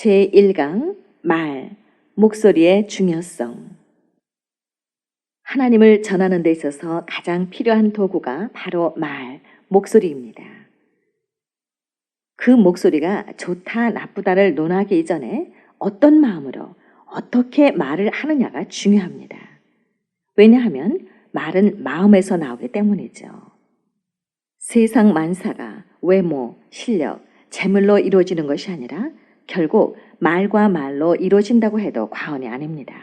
제1강 말, 목소리의 중요성. 하나님을 전하는 데 있어서 가장 필요한 도구가 바로 말, 목소리입니다. 그 목소리가 좋다, 나쁘다를 논하기 이전에 어떤 마음으로 어떻게 말을 하느냐가 중요합니다. 왜냐하면 말은 마음에서 나오기 때문이죠. 세상 만사가 외모, 실력, 재물로 이루어지는 것이 아니라 결국 말과 말로 이루어진다고 해도 과언이 아닙니다.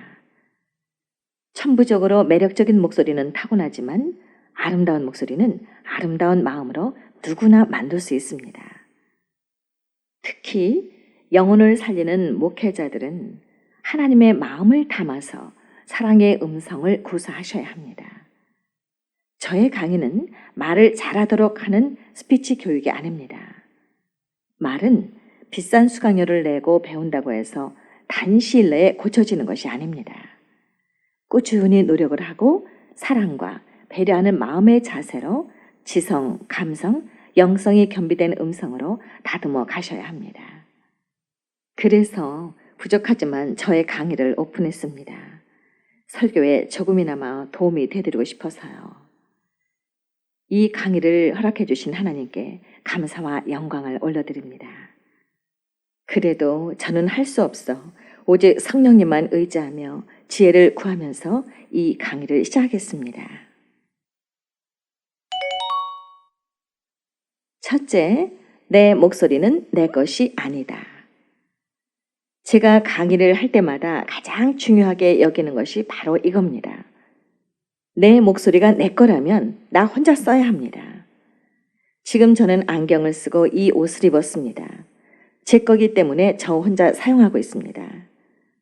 천부적으로 매력적인 목소리는 타고나지만 아름다운 목소리는 아름다운 마음으로 누구나 만들 수 있습니다. 특히 영혼을 살리는 목회자들은 하나님의 마음을 담아서 사랑의 음성을 구사하셔야 합니다. 저의 강의는 말을 잘하도록 하는 스피치 교육이 아닙니다. 말은 비싼 수강료를 내고 배운다고 해서 단시일 내에 고쳐지는 것이 아닙니다. 꾸준히 노력을 하고 사랑과 배려하는 마음의 자세로 지성, 감성, 영성이 겸비된 음성으로 다듬어 가셔야 합니다. 그래서 부족하지만 저의 강의를 오픈했습니다. 설교에 조금이나마 도움이 되드리고 싶어서요. 이 강의를 허락해 주신 하나님께 감사와 영광을 올려드립니다. 그래도 저는 할 수 없어 오직 성령님만 의지하며 지혜를 구하면서 이 강의를 시작하겠습니다. 첫째, 내 목소리는 내 것이 아니다. 제가 강의를 할 때마다 가장 중요하게 여기는 것이 바로 이겁니다. 내 목소리가 내 거라면 나 혼자 써야 합니다. 지금 저는 안경을 쓰고 이 옷을 입었습니다. 제 거기 때문에 저 혼자 사용하고 있습니다.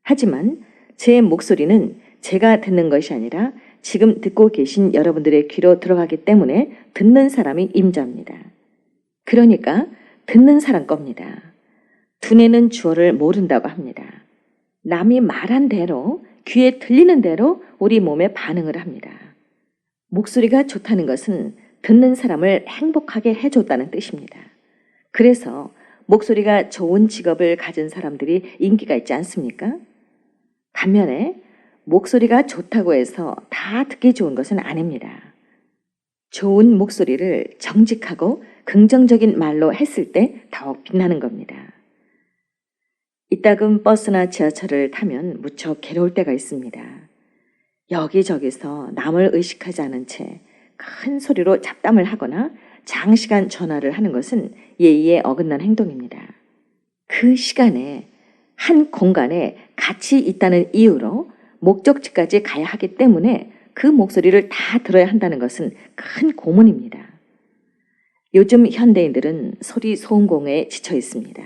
하지만 제 목소리는 제가 듣는 것이 아니라 지금 듣고 계신 여러분들의 귀로 들어가기 때문에 듣는 사람이 임자입니다. 그러니까 듣는 사람 겁니다. 두뇌는 주어를 모른다고 합니다. 남이 말한 대로 귀에 들리는 대로 우리 몸에 반응을 합니다. 목소리가 좋다는 것은 듣는 사람을 행복하게 해줬다는 뜻입니다. 그래서 목소리가 좋은 직업을 가진 사람들이 인기가 있지 않습니까? 반면에 목소리가 좋다고 해서 다 듣기 좋은 것은 아닙니다. 좋은 목소리를 정직하고 긍정적인 말로 했을 때 더욱 빛나는 겁니다. 이따금 버스나 지하철을 타면 무척 괴로울 때가 있습니다. 여기저기서 남을 의식하지 않은 채 큰 소리로 잡담을 하거나 장시간 전화를 하는 것은 예의에 어긋난 행동입니다. 그 시간에 한 공간에 같이 있다는 이유로 목적지까지 가야 하기 때문에 그 목소리를 다 들어야 한다는 것은 큰 고문입니다. 요즘 현대인들은 소리 소음공에 지쳐 있습니다.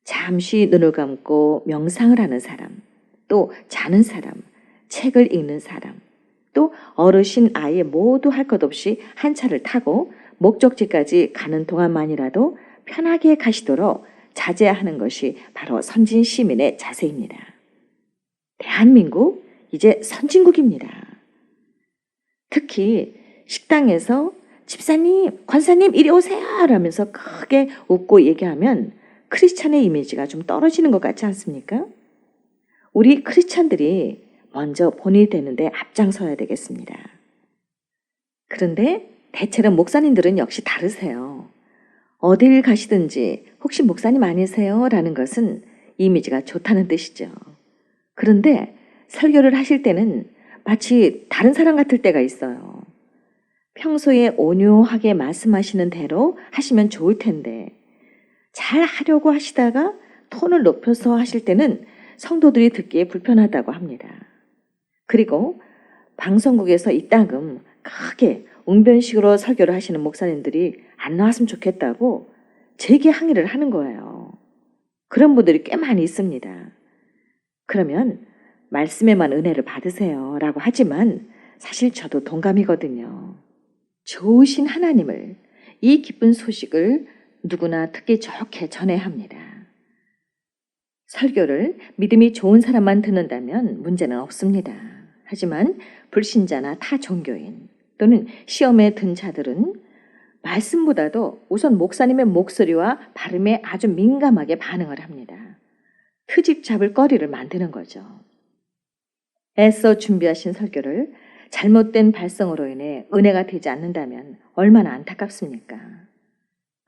잠시 눈을 감고 명상을 하는 사람, 또 자는 사람, 책을 읽는 사람, 또 어르신, 아이 모두 할 것 없이 한 차를 타고 목적지까지 가는 동안만이라도 편하게 가시도록 자제하는 것이 바로 선진 시민의 자세입니다. 대한민국 이제 선진국입니다. 특히 식당에서 집사님, 권사님 이리 오세요 라면서 크게 웃고 얘기하면 크리스찬의 이미지가 좀 떨어지는 것 같지 않습니까? 우리 크리스찬들이 먼저 본이 되는데 앞장서야 되겠습니다. 그런데 대체로 목사님들은 역시 다르세요. 어딜 가시든지 혹시 목사님 아니세요? 라는 것은 이미지가 좋다는 뜻이죠. 그런데 설교를 하실 때는 마치 다른 사람 같을 때가 있어요. 평소에 온유하게 말씀하시는 대로 하시면 좋을 텐데 잘 하려고 하시다가 톤을 높여서 하실 때는 성도들이 듣기에 불편하다고 합니다. 그리고 방송국에서 이따금 크게 웅변식으로 설교를 하시는 목사님들이 안 나왔으면 좋겠다고 제게 항의를 하는 거예요. 그런 분들이 꽤 많이 있습니다. 그러면 말씀에만 은혜를 받으세요 라고 하지만 사실 저도 동감이거든요. 좋으신 하나님을, 이 기쁜 소식을 누구나 듣기 좋게 전해야 합니다. 설교를 믿음이 좋은 사람만 듣는다면 문제는 없습니다. 하지만 불신자나 타 종교인 또는 시험에 든 자들은 말씀보다도 우선 목사님의 목소리와 발음에 아주 민감하게 반응을 합니다. 트집 잡을 거리를 만드는 거죠. 애써 준비하신 설교를 잘못된 발성으로 인해 은혜가 되지 않는다면 얼마나 안타깝습니까?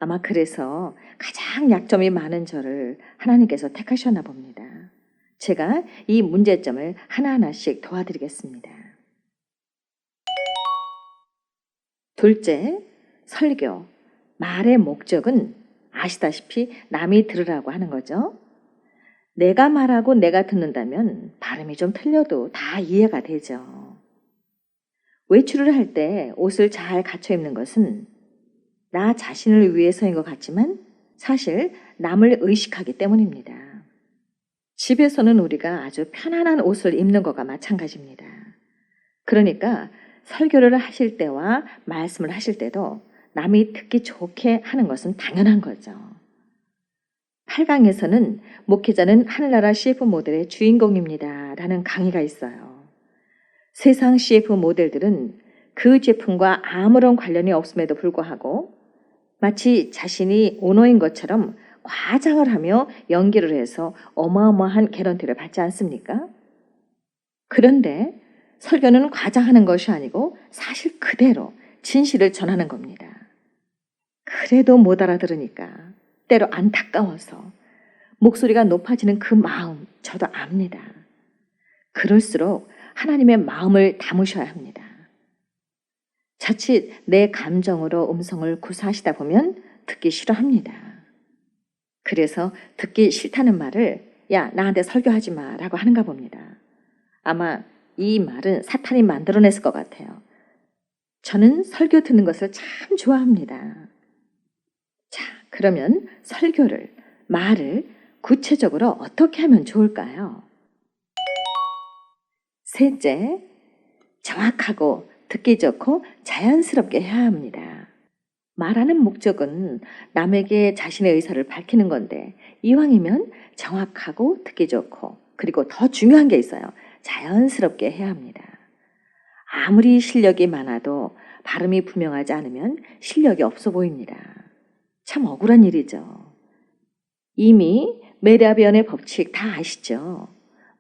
아마 그래서 가장 약점이 많은 저를 하나님께서 택하셨나 봅니다. 제가 이 문제점을 하나하나씩 도와드리겠습니다. 둘째, 설교. 말의 목적은 아시다시피 남이 들으라고 하는 거죠. 내가 말하고 내가 듣는다면 발음이 좀 틀려도 다 이해가 되죠. 외출을 할 때 옷을 잘 갖춰 입는 것은 나 자신을 위해서인 것 같지만 사실 남을 의식하기 때문입니다. 집에서는 우리가 아주 편안한 옷을 입는 것과 마찬가지입니다. 그러니까 설교를 하실 때와 말씀을 하실 때도 남이 듣기 좋게 하는 것은 당연한 거죠. 8강에서는 목회자는 하늘나라 CF 모델의 주인공입니다 라는 강의가 있어요. 세상 CF 모델들은 그 제품과 아무런 관련이 없음에도 불구하고 마치 자신이 오너인 것처럼 과장을 하며 연기를 해서 어마어마한 개런티를 받지 않습니까? 그런데 설교는 과장하는 것이 아니고 사실 그대로 진실을 전하는 겁니다. 그래도 못 알아들으니까 때로 안타까워서 목소리가 높아지는 그 마음 저도 압니다. 그럴수록 하나님의 마음을 담으셔야 합니다. 자칫 내 감정으로 음성을 구사하시다 보면 듣기 싫어합니다. 그래서 듣기 싫다는 말을 야 나한테 설교하지 마 라고 하는가 봅니다. 아마 이 말은 사탄이 만들어냈을 것 같아요. 저는 설교 듣는 것을 참 좋아합니다. 자, 그러면 설교를, 말을 구체적으로 어떻게 하면 좋을까요? 셋째, 정확하고 듣기 좋고 자연스럽게 해야 합니다. 말하는 목적은 남에게 자신의 의사를 밝히는 건데 이왕이면 정확하고 듣기 좋고 그리고 더 중요한 게 있어요. 자연스럽게 해야 합니다. 아무리 실력이 많아도 발음이 분명하지 않으면 실력이 없어 보입니다. 참 억울한 일이죠. 이미 메다비언의 법칙 다 아시죠?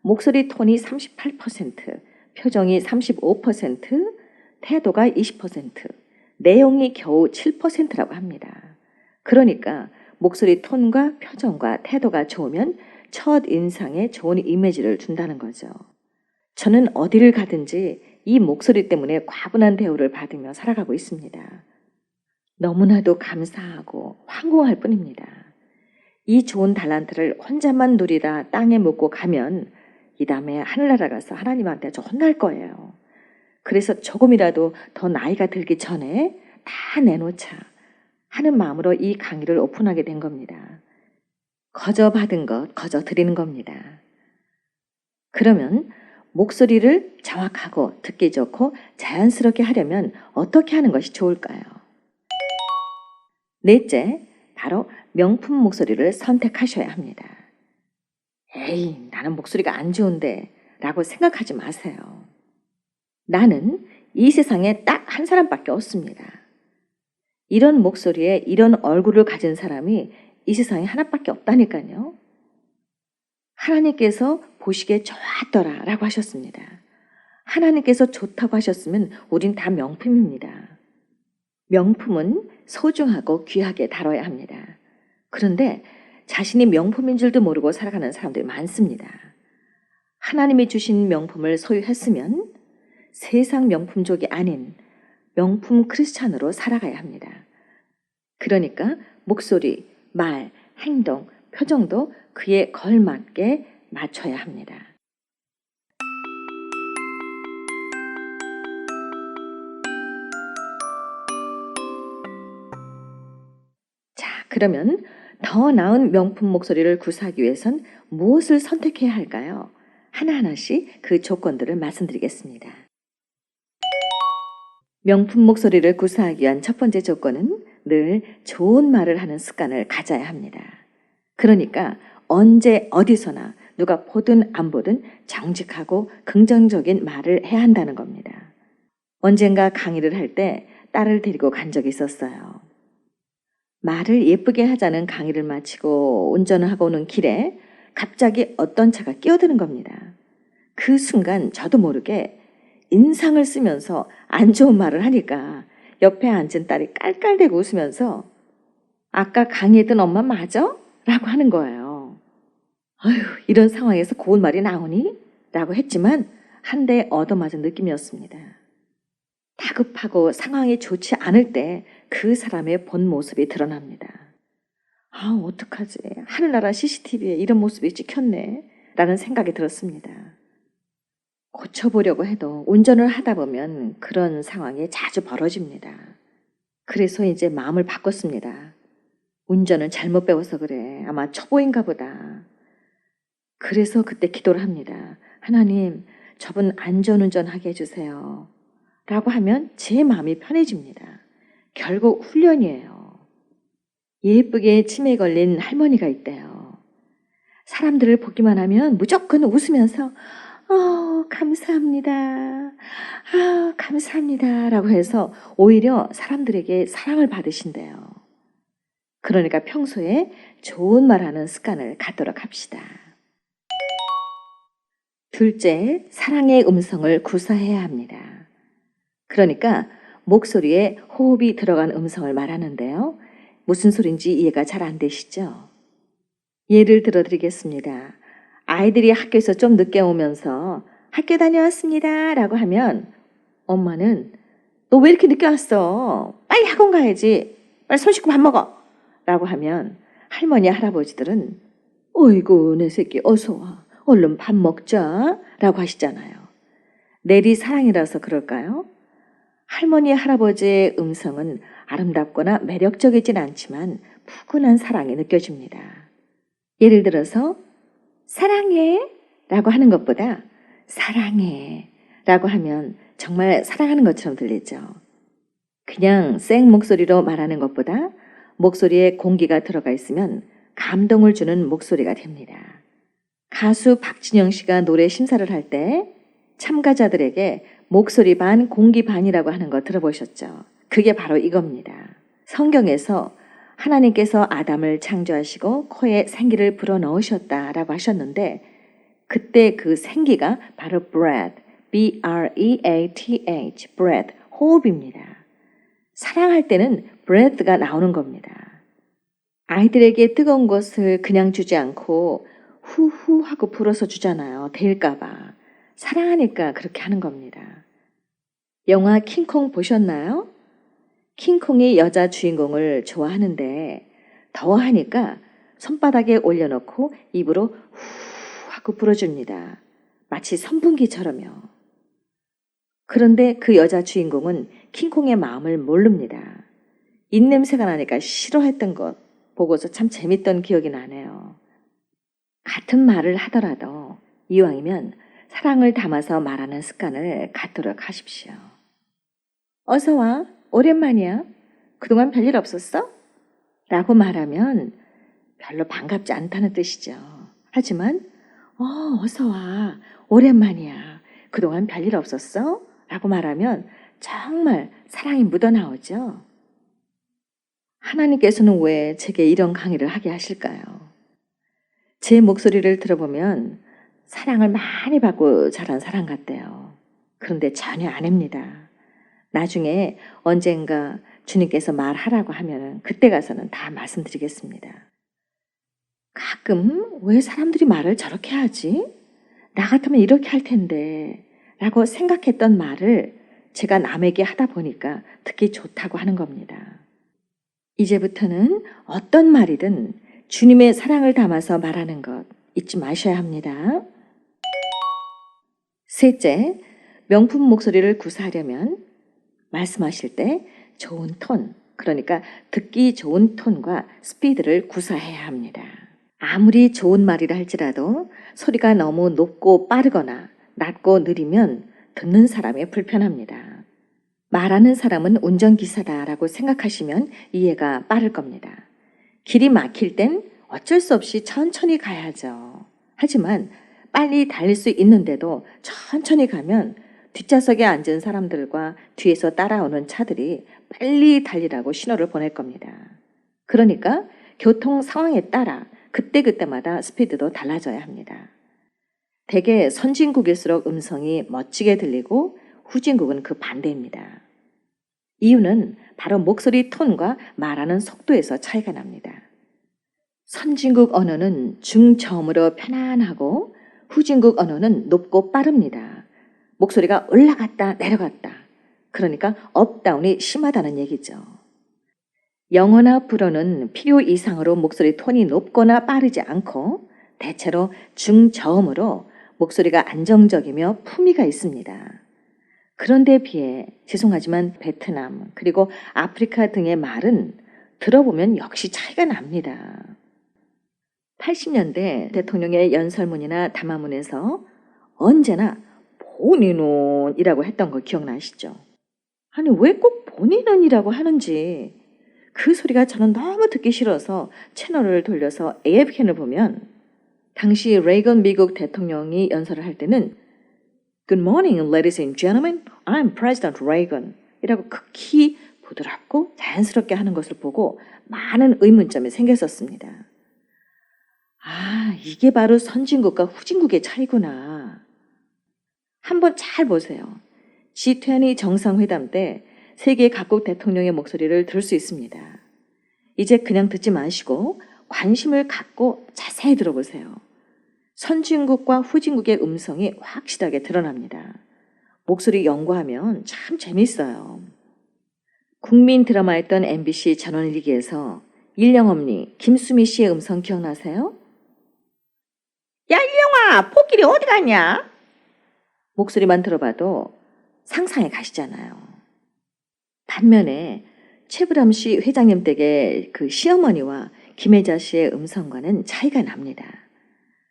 목소리 톤이 38%, 표정이 35%, 태도가 20%, 내용이 겨우 7%라고 합니다. 그러니까 목소리 톤과 표정과 태도가 좋으면 첫 인상에 좋은 이미지를 준다는 거죠. 저는 어디를 가든지 이 목소리 때문에 과분한 대우를 받으며 살아가고 있습니다. 너무나도 감사하고 황공할 뿐입니다. 이 좋은 달란트를 혼자만 누리다 땅에 묻고 가면 이 다음에 하늘나라 가서 하나님한테 저 혼날 거예요. 그래서 조금이라도 더 나이가 들기 전에 다 내놓자 하는 마음으로 이 강의를 오픈하게 된 겁니다. 거저 받은 것 거저 드리는 겁니다. 그러면 목소리를 정확하고 듣기 좋고 자연스럽게 하려면 어떻게 하는 것이 좋을까요? 넷째, 바로 명품 목소리를 선택하셔야 합니다. 에이, 나는 목소리가 안 좋은데 라고 생각하지 마세요. 나는 이 세상에 딱 한 사람밖에 없습니다. 이런 목소리에 이런 얼굴을 가진 사람이 이 세상에 하나밖에 없다니까요. 하나님께서 보시기에 좋았더라 라고 하셨습니다. 하나님께서 좋다고 하셨으면 우린 다 명품입니다. 명품은 소중하고 귀하게 다뤄야 합니다. 그런데 자신이 명품인 줄도 모르고 살아가는 사람들이 많습니다. 하나님이 주신 명품을 소유했으면 세상 명품족이 아닌 명품 크리스찬으로 살아가야 합니다. 그러니까 목소리, 말, 행동, 표정도 그에 걸맞게 맞춰야 합니다. 자, 그러면 더 나은 명품 목소리를 구사하기 위해선 무엇을 선택해야 할까요? 하나하나씩 그 조건들을 말씀드리겠습니다. 명품 목소리를 구사하기 위한 첫 번째 조건은 늘 좋은 말을 하는 습관을 가져야 합니다. 그러니까 언제 어디서나 누가 보든 안 보든 정직하고 긍정적인 말을 해야 한다는 겁니다. 언젠가 강의를 할 때 딸을 데리고 간 적이 있었어요. 말을 예쁘게 하자는 강의를 마치고 운전을 하고 오는 길에 갑자기 어떤 차가 끼어드는 겁니다. 그 순간 저도 모르게 인상을 쓰면서 안 좋은 말을 하니까 옆에 앉은 딸이 깔깔대고 웃으면서 아까 강의했던 엄마 맞아? 라고 하는 거예요. 아휴, 이런 상황에서 고운 말이 나오니? 라고 했지만 한 대 얻어맞은 느낌이었습니다. 다급하고 상황이 좋지 않을 때 그 사람의 본 모습이 드러납니다. 아, 어떡하지? 하늘나라 CCTV에 이런 모습이 찍혔네. 라는 생각이 들었습니다. 고쳐보려고 해도 운전을 하다 보면 그런 상황이 자주 벌어집니다. 그래서 이제 마음을 바꿨습니다. 운전은 잘못 배워서 그래. 아마 초보인가 보다. 그래서 그때 기도를 합니다. 하나님, 저분 안전운전하게 해주세요. 라고 하면 제 마음이 편해집니다. 결국 훈련이에요. 예쁘게 치매에 걸린 할머니가 있대요. 사람들을 보기만 하면 무조건 웃으면서 감사합니다. 감사합니다. 라고 해서 오히려 사람들에게 사랑을 받으신대요. 그러니까 평소에 좋은 말하는 습관을 갖도록 합시다. 둘째, 사랑의 음성을 구사해야 합니다. 그러니까 목소리에 호흡이 들어간 음성을 말하는데요. 무슨 소린지 이해가 잘 안 되시죠? 예를 들어 드리겠습니다. 아이들이 학교에서 좀 늦게 오면서 학교 다녀왔습니다 라고 하면 엄마는 너 왜 이렇게 늦게 왔어? 빨리 학원 가야지. 빨리 손 씻고 밥 먹어. 라고 하면 할머니, 할아버지들은 어이구 내 새끼 어서 와. 얼른 밥 먹자 라고 하시잖아요. 내리 사랑이라서 그럴까요? 할머니, 할아버지의 음성은 아름답거나 매력적이진 않지만 푸근한 사랑이 느껴집니다. 예를 들어서 사랑해 라고 하는 것보다 사랑해 라고 하면 정말 사랑하는 것처럼 들리죠. 그냥 생 목소리로 말하는 것보다 목소리에 공기가 들어가 있으면 감동을 주는 목소리가 됩니다. 가수 박진영 씨가 노래 심사를 할 때 참가자들에게 목소리 반 공기 반이라고 하는 거 들어보셨죠? 그게 바로 이겁니다. 성경에서 하나님께서 아담을 창조하시고 코에 생기를 불어넣으셨다라고 하셨는데 그때 그 생기가 바로 breath, B-R-E-A-T-H, breath, 호흡입니다. 사랑할 때는 breath가 나오는 겁니다. 아이들에게 뜨거운 것을 그냥 주지 않고 후후 하고 불어서 주잖아요. 데일까봐. 사랑하니까 그렇게 하는 겁니다. 영화 킹콩 보셨나요? 킹콩이 여자 주인공을 좋아하는데 더워하니까 손바닥에 올려놓고 입으로 후 하고 불어줍니다. 마치 선풍기처럼요. 그런데 그 여자 주인공은 킹콩의 마음을 모릅니다. 입냄새가 나니까 싫어했던 것 보고서 참 재밌던 기억이 나네요. 같은 말을 하더라도 이왕이면 사랑을 담아서 말하는 습관을 갖도록 하십시오. 어서 와. 오랜만이야. 그동안 별일 없었어? 라고 말하면 별로 반갑지 않다는 뜻이죠. 하지만 어서 와. 오랜만이야. 그동안 별일 없었어? 라고 말하면 정말 사랑이 묻어나오죠. 하나님께서는 왜 제게 이런 강의를 하게 하실까요? 제 목소리를 들어보면 사랑을 많이 받고 자란 사람 같대요. 그런데 전혀 아닙니다. 나중에 언젠가 주님께서 말하라고 하면 그때 가서는 다 말씀드리겠습니다. 가끔 왜 사람들이 말을 저렇게 하지? 나 같으면 이렇게 할 텐데 라고 생각했던 말을 제가 남에게 하다 보니까 듣기 좋다고 하는 겁니다. 이제부터는 어떤 말이든 주님의 사랑을 담아서 말하는 것 잊지 마셔야 합니다. 셋째, 명품 목소리를 구사하려면 말씀하실 때 좋은 톤, 그러니까 듣기 좋은 톤과 스피드를 구사해야 합니다. 아무리 좋은 말이라 할지라도 소리가 너무 높고 빠르거나 낮고 느리면 듣는 사람이 불편합니다. 말하는 사람은 운전기사다라고 생각하시면 이해가 빠를 겁니다. 길이 막힐 땐 어쩔 수 없이 천천히 가야죠. 하지만 빨리 달릴 수 있는데도 천천히 가면 뒷좌석에 앉은 사람들과 뒤에서 따라오는 차들이 빨리 달리라고 신호를 보낼 겁니다. 그러니까 교통 상황에 따라 그때그때마다 스피드도 달라져야 합니다. 대개 선진국일수록 음성이 멋지게 들리고 후진국은 그 반대입니다. 이유는 바로 목소리 톤과 말하는 속도에서 차이가 납니다. 선진국 언어는 중저음으로 편안하고 후진국 언어는 높고 빠릅니다. 목소리가 올라갔다 내려갔다. 그러니까 업다운이 심하다는 얘기죠. 영어나 불어는 필요 이상으로 목소리 톤이 높거나 빠르지 않고 대체로 중저음으로 목소리가 안정적이며 품위가 있습니다. 그런데 비해 죄송하지만 베트남 그리고 아프리카 등의 말은 들어보면 역시 차이가 납니다. 80년대 대통령의 연설문이나 담화문에서 언제나 본인은 이라고 했던 거 기억나시죠? 아니 왜 꼭 본인은 이라고 하는지 그 소리가 저는 너무 듣기 싫어서 채널을 돌려서 AFK를 보면 당시 레이건 미국 대통령이 연설을 할 때는 Good morning, ladies and gentlemen. I'm President Reagan. 이라고 극히 부드럽고 자연스럽게 하는 것을 보고 많은 의문점이 생겼었습니다. 아, 이게 바로 선진국과 후진국의 차이구나. 한번 잘 보세요. G20 정상회담 때 세계 각국 대통령의 목소리를 들을 수 있습니다. 이제 그냥 듣지 마시고 관심을 갖고 자세히 들어보세요. 선진국과 후진국의 음성이 확실하게 드러납니다. 목소리 연구하면 참 재밌어요. 국민 드라마였던 MBC 전원일기에서 일령엄니 김수미 씨의 음성 기억나세요? 야 일령아, 포끼리 어디 갔냐? 목소리만 들어봐도 상상이 가시잖아요. 반면에 최불암 씨 회장님 댁의 그 시어머니와 김혜자 씨의 음성과는 차이가 납니다.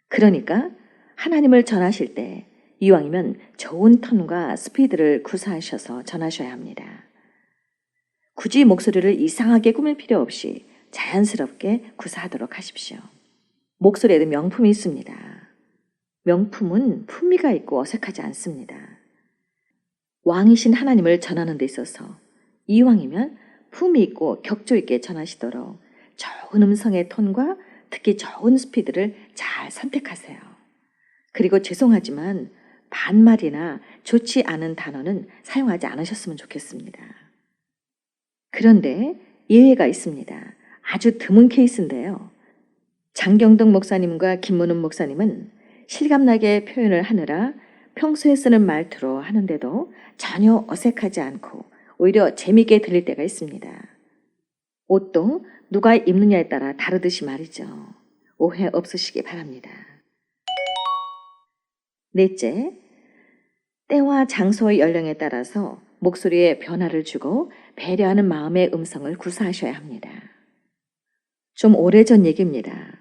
그러니까 하나님을 전하실 때 이왕이면 좋은 톤과 스피드를 구사하셔서 전하셔야 합니다. 굳이 목소리를 이상하게 꾸밀 필요 없이 자연스럽게 구사하도록 하십시오. 목소리에도 명품이 있습니다. 명품은 품위가 있고 어색하지 않습니다. 왕이신 하나님을 전하는 데 있어서 이왕이면 품위 있고 격조 있게 전하시도록 좋은 음성의 톤과 특히 좋은 스피드를 잘 선택하세요. 그리고 죄송하지만 반말이나 좋지 않은 단어는 사용하지 않으셨으면 좋겠습니다. 그런데 예외가 있습니다. 아주 드문 케이스인데요. 장경덕 목사님과 김문훈 목사님은 실감나게 표현을 하느라 평소에 쓰는 말투로 하는데도 전혀 어색하지 않고 오히려 재미있게 들릴 때가 있습니다. 옷도 누가 입느냐에 따라 다르듯이 말이죠. 오해 없으시기 바랍니다. 넷째, 때와 장소의 연령에 따라서 목소리에 변화를 주고 배려하는 마음의 음성을 구사하셔야 합니다. 좀 오래전 얘기입니다.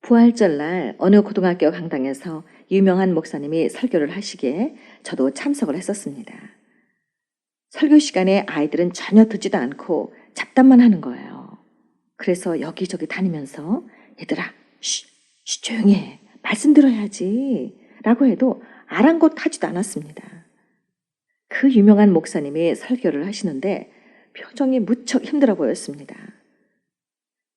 부활절날 어느 고등학교 강당에서 유명한 목사님이 설교를 하시기에 저도 참석을 했었습니다. 설교 시간에 아이들은 전혀 듣지도 않고 잡담만 하는 거예요. 그래서 여기저기 다니면서 얘들아, 조용히 해. 말씀 들어야지. 라고 해도 아랑곳하지도 않았습니다. 그 유명한 목사님이 설교를 하시는데 표정이 무척 힘들어 보였습니다.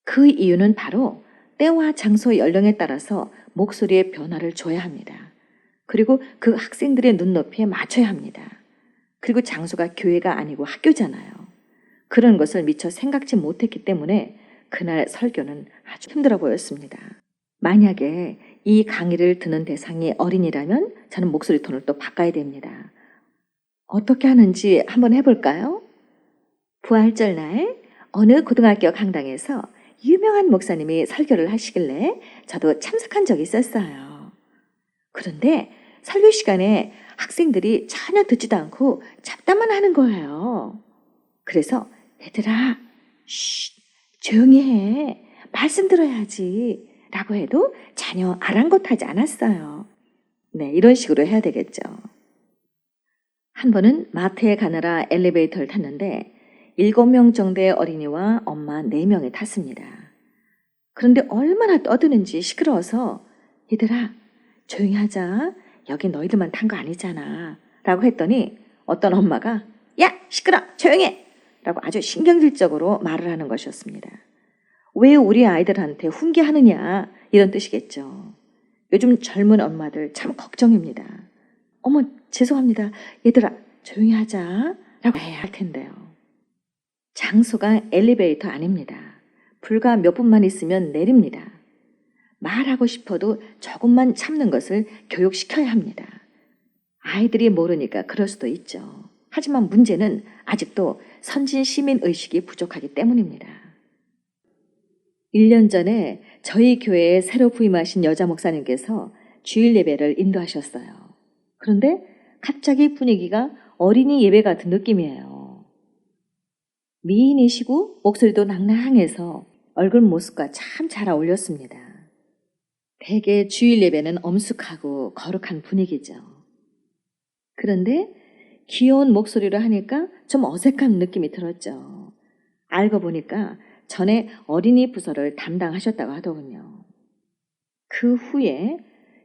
그 이유는 바로 때와 장소 연령에 따라서 목소리의 변화를 줘야 합니다. 그리고 그 학생들의 눈높이에 맞춰야 합니다. 그리고 장소가 교회가 아니고 학교잖아요. 그런 것을 미처 생각지 못했기 때문에 그날 설교는 아주 힘들어 보였습니다. 만약에 이 강의를 듣는 대상이 어린이라면 저는 목소리 톤을 또 바꿔야 됩니다. 어떻게 하는지 한번 해볼까요? 부활절날 어느 고등학교 강당에서 유명한 목사님이 설교를 하시길래 저도 참석한 적이 있었어요. 그런데 설교 시간에 학생들이 전혀 듣지도 않고 잡담만 하는 거예요. 그래서 얘들아, 조용히 해. 말씀 들어야지. 라고 해도 전혀 아랑곳하지 않았어요. 네, 이런 식으로 해야 되겠죠. 한 번은 마트에 가느라 엘리베이터를 탔는데 7명 정도의 어린이와 엄마 4명이 탔습니다. 그런데 얼마나 떠드는지 시끄러워서 얘들아 조용히 하자. 여기 너희들만 탄 거 아니잖아. 라고 했더니 어떤 엄마가 야 시끄러 조용히 해. 라고 아주 신경질적으로 말을 하는 것이었습니다. 왜 우리 아이들한테 훈계하느냐 이런 뜻이겠죠. 요즘 젊은 엄마들 참 걱정입니다. 어머, 죄송합니다. 얘들아, 조용히 하자 라고 해야 할 텐데요. 장소가 엘리베이터 아닙니다. 불과 몇 분만 있으면 내립니다. 말하고 싶어도 조금만 참는 것을 교육시켜야 합니다. 아이들이 모르니까 그럴 수도 있죠. 하지만 문제는 아직도 선진 시민 의식이 부족하기 때문입니다. 1년 전에 저희 교회에 새로 부임하신 여자 목사님께서 주일 예배를 인도하셨어요. 그런데 갑자기 분위기가 어린이 예배 같은 느낌이에요. 미인이시고 목소리도 낭낭해서 얼굴 모습과 참 잘 어울렸습니다. 대개 주일 예배는 엄숙하고 거룩한 분위기죠. 그런데 귀여운 목소리로 하니까 좀 어색한 느낌이 들었죠. 알고 보니까 전에 어린이 부서를 담당하셨다고 하더군요. 그 후에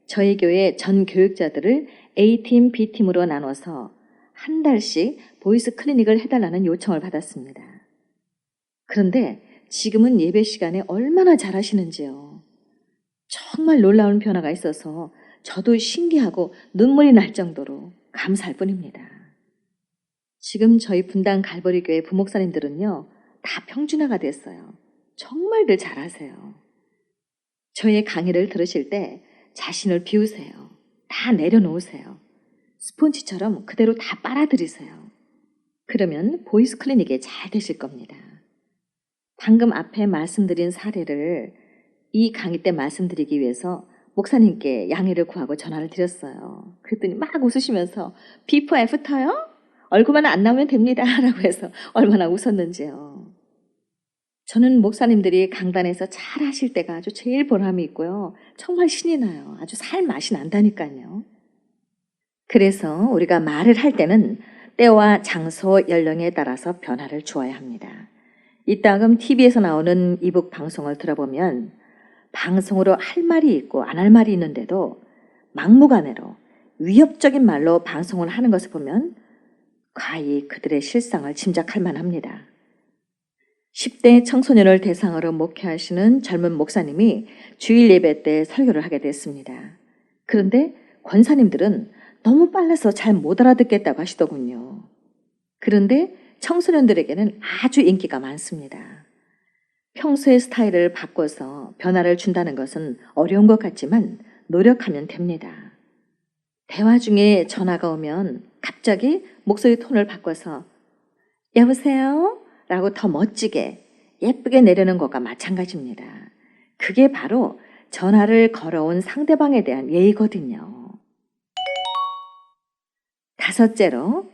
저희 교회 전 교육자들을 A팀, B팀으로 나눠서 한 달씩 보이스 클리닉을 해달라는 요청을 받았습니다. 그런데 지금은 예배 시간에 얼마나 잘하시는지요. 정말 놀라운 변화가 있어서 저도 신기하고 눈물이 날 정도로 감사할 뿐입니다. 지금 저희 분당 갈보리교회 부목사님들은요, 다 평준화가 됐어요. 정말들 잘하세요. 저의 강의를 들으실 때 자신을 비우세요. 다 내려놓으세요. 스폰지처럼 그대로 다 빨아들이세요. 그러면 보이스 클리닉에 잘 되실 겁니다. 방금 앞에 말씀드린 사례를 이 강의 때 말씀드리기 위해서 목사님께 양해를 구하고 전화를 드렸어요. 그랬더니 막 웃으시면서 비포 애프터요? 얼굴만 안 나오면 됩니다 라고 해서 얼마나 웃었는지요. 저는 목사님들이 강단에서 잘 하실 때가 아주 제일 보람이 있고요. 정말 신이 나요. 아주 살 맛이 난다니까요. 그래서 우리가 말을 할 때는 때와 장소, 연령에 따라서 변화를 주어야 합니다. 이따금 TV에서 나오는 이북 방송을 들어보면 방송으로 할 말이 있고 안 할 말이 있는데도 막무가내로 위협적인 말로 방송을 하는 것을 보면 과히 그들의 실상을 짐작할 만합니다. 10대 청소년을 대상으로 목회하시는 젊은 목사님이 주일 예배 때 설교를 하게 됐습니다. 그런데 권사님들은 너무 빨라서 잘 못 알아듣겠다고 하시더군요. 그런데 청소년들에게는 아주 인기가 많습니다. 평소의 스타일을 바꿔서 변화를 준다는 것은 어려운 것 같지만 노력하면 됩니다. 대화 중에 전화가 오면 갑자기 목소리 톤을 바꿔서 여보세요? 라고 더 멋지게 예쁘게 내려는 것과 마찬가지입니다. 그게 바로 전화를 걸어온 상대방에 대한 예의거든요. 다섯째로,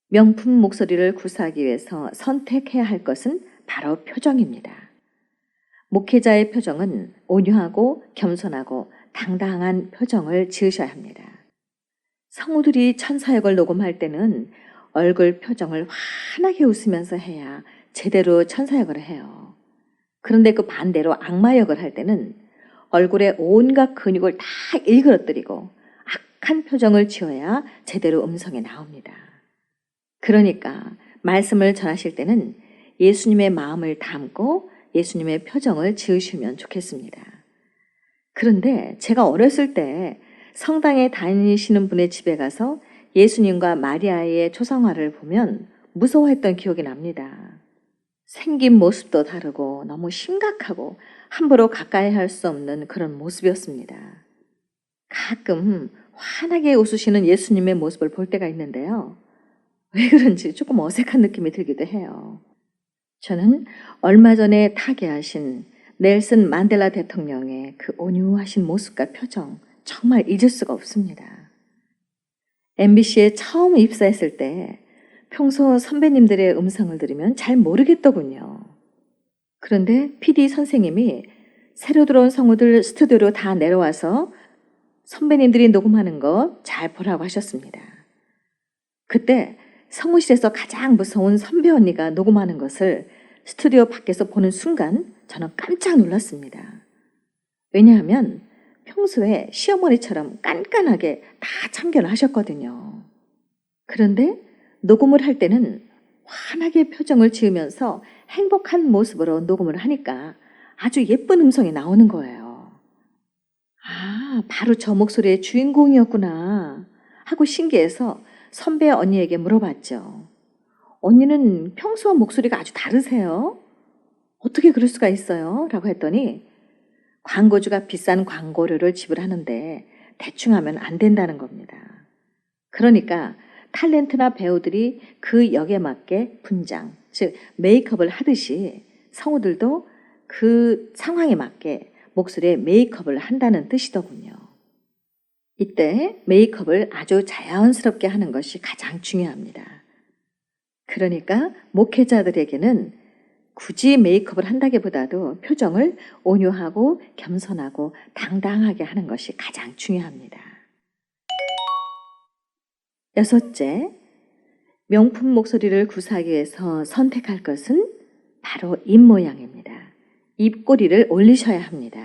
명품 목소리를 구사하기 위해서 선택해야 할 것은 바로 표정입니다. 목회자의 표정은 온유하고 겸손하고 당당한 표정을 지으셔야 합니다. 성우들이 천사역을 녹음할 때는 얼굴 표정을 환하게 웃으면서 해야 제대로 천사역을 해요. 그런데 그 반대로 악마역을 할 때는 얼굴에 온갖 근육을 다 일그러뜨리고 악한 표정을 지어야 제대로 음성이 나옵니다. 그러니까 말씀을 전하실 때는 예수님의 마음을 담고 예수님의 표정을 지으시면 좋겠습니다. 그런데 제가 어렸을 때 성당에 다니시는 분의 집에 가서 예수님과 마리아의 초상화를 보면 무서워했던 기억이 납니다. 생긴 모습도 다르고 너무 심각하고 함부로 가까이 할 수 없는 그런 모습이었습니다. 가끔 환하게 웃으시는 예수님의 모습을 볼 때가 있는데요. 왜 그런지 조금 어색한 느낌이 들기도 해요. 저는 얼마 전에 타계하신 넬슨 만델라 대통령의 그 온유하신 모습과 표정 정말 잊을 수가 없습니다. MBC에 처음 입사했을 때 평소 선배님들의 음성을 들으면 잘 모르겠더군요. 그런데 PD 선생님이 새로 들어온 성우들 스튜디오로 다 내려와서 선배님들이 녹음하는 거 잘 보라고 하셨습니다. 그때 성우실에서 가장 무서운 선배 언니가 녹음하는 것을 스튜디오 밖에서 보는 순간 저는 깜짝 놀랐습니다. 왜냐하면 평소에 시어머니처럼 깐깐하게 다 참견을 하셨거든요. 그런데 녹음을 할 때는 환하게 표정을 지으면서 행복한 모습으로 녹음을 하니까 아주 예쁜 음성이 나오는 거예요. 아, 바로 저 목소리의 주인공이었구나 하고 신기해서 선배 언니에게 물어봤죠. 언니는 평소와 목소리가 아주 다르세요? 어떻게 그럴 수가 있어요? 라고 했더니 광고주가 비싼 광고료를 지불하는데 대충 하면 안 된다는 겁니다. 그러니까 탤런트나 배우들이 그 역에 맞게 분장, 즉 메이크업을 하듯이 성우들도 그 상황에 맞게 목소리에 메이크업을 한다는 뜻이더군요. 이때 메이크업을 아주 자연스럽게 하는 것이 가장 중요합니다. 그러니까 목회자들에게는 굳이 메이크업을 한다기보다도 표정을 온유하고 겸손하고 당당하게 하는 것이 가장 중요합니다. 여섯째, 명품 목소리를 구사하기 위해서 선택할 것은 바로 입모양입니다. 입꼬리를 올리셔야 합니다.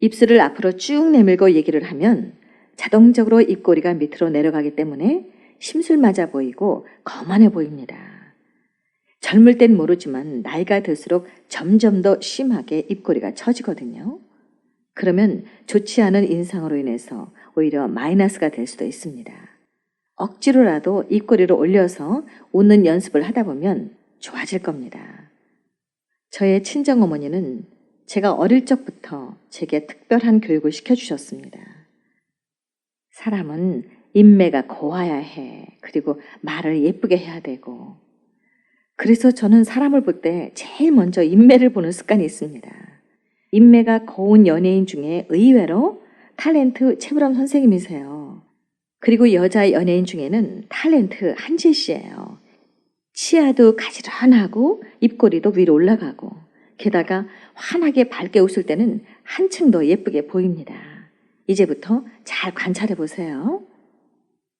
입술을 앞으로 쭉 내밀고 얘기를 하면 자동적으로 입꼬리가 밑으로 내려가기 때문에 심술 맞아 보이고 거만해 보입니다. 젊을 땐 모르지만 나이가 들수록 점점 더 심하게 입꼬리가 처지거든요. 그러면 좋지 않은 인상으로 인해서 오히려 마이너스가 될 수도 있습니다. 억지로라도 입꼬리를 올려서 웃는 연습을 하다 보면 좋아질 겁니다. 저의 친정어머니는 제가 어릴 적부터 제게 특별한 교육을 시켜주셨습니다. 사람은 인매가 고와야 해. 그리고 말을 예쁘게 해야 되고. 그래서 저는 사람을 볼 때 제일 먼저 인매를 보는 습관이 있습니다. 인매가 고운 연예인 중에 의외로 탤런트 최불암 선생님이세요. 그리고 여자 연예인 중에는 탤런트 한지 씨예요. 치아도 가지런하고 입꼬리도 위로 올라가고 게다가 환하게 밝게 웃을 때는 한층 더 예쁘게 보입니다. 이제부터 잘 관찰해 보세요.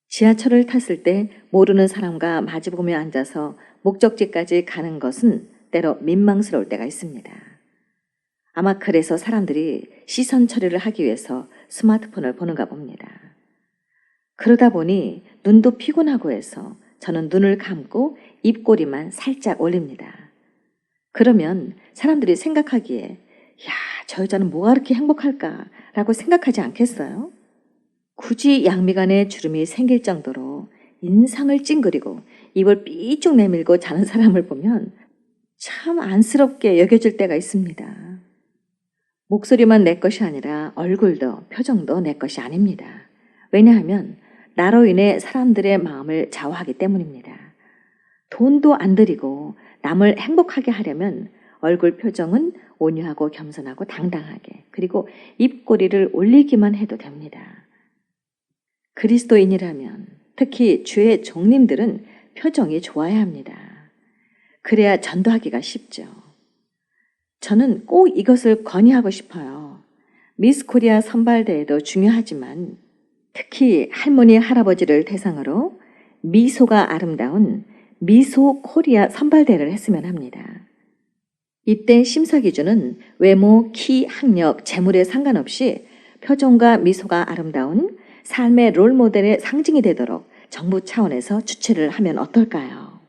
지하철을 탔을 때 모르는 사람과 마주보며 앉아서 목적지까지 가는 것은 때로 민망스러울 때가 있습니다. 아마 그래서 사람들이 시선 처리를 하기 위해서 스마트폰을 보는가 봅니다. 그러다 보니 눈도 피곤하고 해서 저는 눈을 감고 입꼬리만 살짝 올립니다. 그러면 사람들이 생각하기에 야, 저 여자는 뭐가 그렇게 행복할까? 라고 생각하지 않겠어요? 굳이 양미간에 주름이 생길 정도로 인상을 찡그리고 입을 삐쭉 내밀고 자는 사람을 보면 참 안쓰럽게 여겨질 때가 있습니다. 목소리만 내 것이 아니라 얼굴도 표정도 내 것이 아닙니다. 왜냐하면 나로 인해 사람들의 마음을 좌우하기 때문입니다. 돈도 안 들이고 남을 행복하게 하려면 얼굴 표정은 온유하고 겸손하고 당당하게 그리고 입꼬리를 올리기만 해도 됩니다. 그리스도인이라면 특히 주의 종님들은 표정이 좋아야 합니다. 그래야 전도하기가 쉽죠. 저는 꼭 이것을 건의하고 싶어요. 미스 코리아 선발대회도 중요하지만 특히 할머니, 할아버지를 대상으로 미소가 아름다운 미소 코리아 선발대회를 했으면 합니다. 이때 심사 기준은 외모, 키, 학력, 재물에 상관없이 표정과 미소가 아름다운 삶의 롤모델의 상징이 되도록 정부 차원에서 주최를 하면 어떨까요?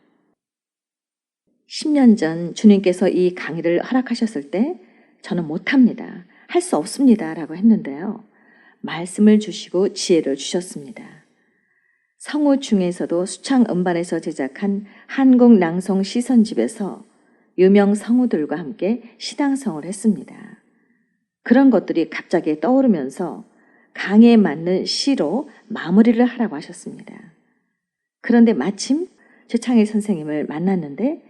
10년 전 주님께서 이 강의를 허락하셨을 때 저는 못합니다. 할 수 없습니다. 라고 했는데요. 말씀을 주시고 지혜를 주셨습니다. 성우 중에서도 수창 음반에서 제작한 한국 낭송 시선집에서 유명 성우들과 함께 시당성을 했습니다. 그런 것들이 갑자기 떠오르면서 강의에 맞는 시로 마무리를 하라고 하셨습니다. 그런데 마침 최창일 선생님을 만났는데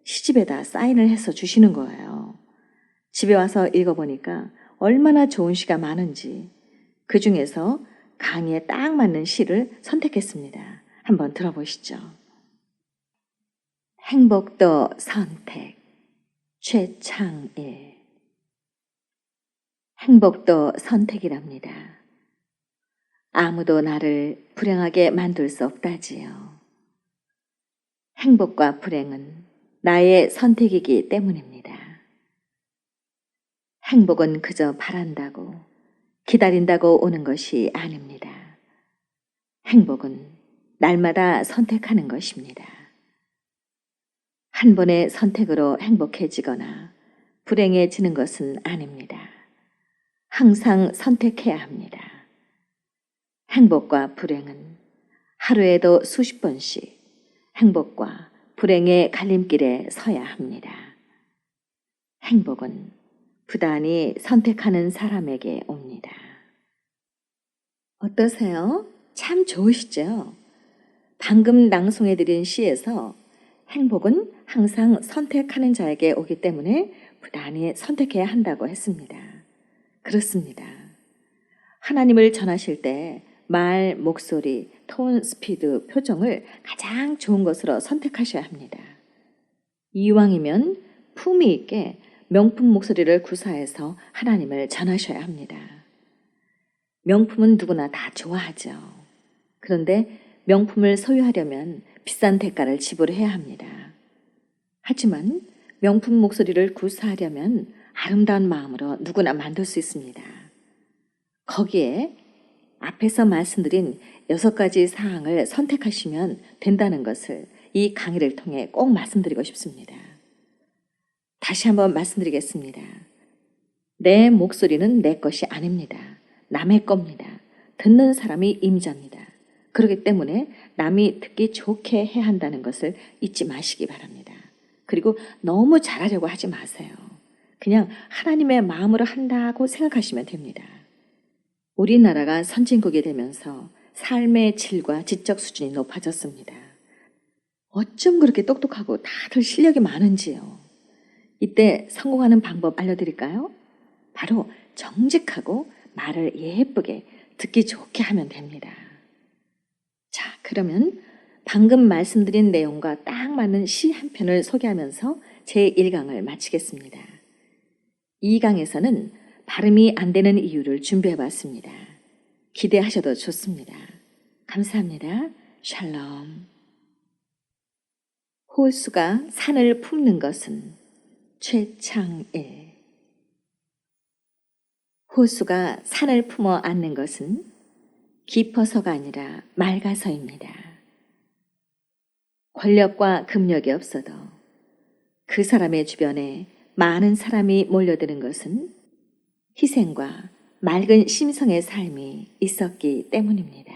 시집에다 사인을 해서 주시는 거예요. 집에 와서 읽어보니까 얼마나 좋은 시가 많은지 그 중에서 강의에 딱 맞는 시를 선택했습니다. 한번 들어보시죠. 행복도 선택 최창일 행복도 선택이랍니다. 아무도 나를 불행하게 만들 수 없다지요. 행복과 불행은 나의 선택이기 때문입니다. 행복은 그저 바란다고 기다린다고 오는 것이 아닙니다. 행복은 날마다 선택하는 것입니다. 한 번의 선택으로 행복해지거나 불행해지는 것은 아닙니다. 항상 선택해야 합니다. 행복과 불행은 하루에도 수십 번씩 행복과 불행의 갈림길에 서야 합니다. 행복은 부단히 선택하는 사람에게 옵니다. 어떠세요? 참 좋으시죠? 방금 낭송해드린 시에서 행복은 항상 선택하는 자에게 오기 때문에 부단히 선택해야 한다고 했습니다. 그렇습니다. 하나님을 전하실 때 말, 목소리, 톤, 스피드, 표정을 가장 좋은 것으로 선택하셔야 합니다. 이왕이면 품위 있게 명품 목소리를 구사해서 하나님을 전하셔야 합니다. 명품은 누구나 다 좋아하죠. 그런데 명품을 소유하려면 비싼 대가를 지불해야 합니다. 하지만 명품 목소리를 구사하려면 아름다운 마음으로 누구나 만들 수 있습니다. 거기에 앞에서 말씀드린 6가지 사항을 선택하시면 된다는 것을 이 강의를 통해 꼭 말씀드리고 싶습니다. 다시 한번 말씀드리겠습니다. 내 목소리는 내 것이 아닙니다. 남의 겁니다. 듣는 사람이 임자입니다. 그렇기 때문에 남이 듣기 좋게 해야 한다는 것을 잊지 마시기 바랍니다. 그리고 너무 잘하려고 하지 마세요. 그냥 하나님의 마음으로 한다고 생각하시면 됩니다. 우리나라가 선진국이 되면서 삶의 질과 지적 수준이 높아졌습니다. 어쩜 그렇게 똑똑하고 다들 실력이 많은지요. 이때 성공하는 방법 알려드릴까요? 바로 정직하고 말을 예쁘게 듣기 좋게 하면 됩니다. 자, 그러면 방금 말씀드린 내용과 딱 맞는 시 한 편을 소개하면서 제1강을 마치겠습니다. 2강에서는 발음이 안 되는 이유를 준비해 봤습니다. 기대하셔도 좋습니다. 감사합니다. 샬롬. 호수가 산을 품는 것은 최창일. 호수가 산을 품어 안는 것은 깊어서가 아니라 맑아서입니다. 권력과 금력이 없어도 그 사람의 주변에 많은 사람이 몰려드는 것은 희생과 맑은 심성의 삶이 있었기 때문입니다.